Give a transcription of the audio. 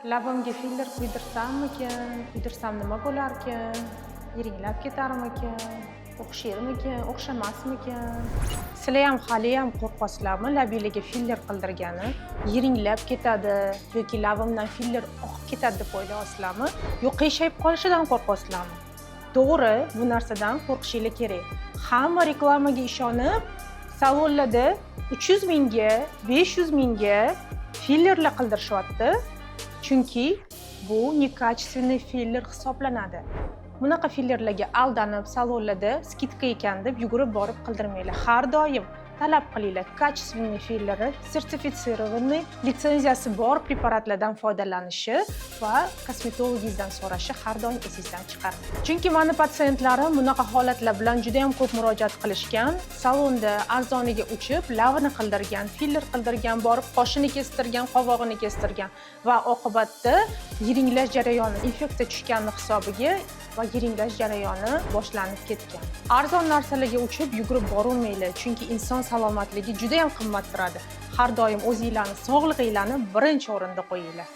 Labimga filler quydirsammikan, quydirsam nima bo'larkan? Yiringlab ketarmikan? O'xshaymikan, o'xshamasmikan? Sizlar ham haliyam qo'rqasizlarmi labinglarga filler qildirgani? Yiringlab ketadi yoki labimdan filler oqib ketadi deb o'ylayapsizlarmi? Yo'q, qiyshayib qolishidan qo'rqasizlarmi? To'g'ri, bu narsadan qo'rqishinglar kerak. Hamma reklamaga ishonib, salonlarda 300 mingga, 500 mingga fillerlar qildirishyapti. Chunki bu nekачественный filler hisoblanadi. Bunaqa fillerlarga aldanib, salonlarda skidka ekan deb yugurib borib qildirmanglar. Har doim talab qilinglar. Качественный filleri, sertifitsirованный, litsenziyasi bor preparatlardan foydalanishi va kosmetologingizdan so'rashi har doim esingizdan chiqarmang. Chunki meni patsientlarim bunaqa holatlar bilan juda ham ko'p murojaat qilishgan. Salonda arzoniga uchib, labini qildirgan, filler qildirgan, borib qoshini kestirgan, qovog'ini kestirgan va oqibatda yiringlash jarayoni infeksiya tushgani hisobiga va yiringlash jarayoni boshlanib ketgan. Arzon narsalarga uchib yugurib borolmanglar, chunki inson salomatligi juda ham qimmat turadi. Har doim o'zingizlarning sog'lig'inglarni birinchi o'rinda qo'yinglar.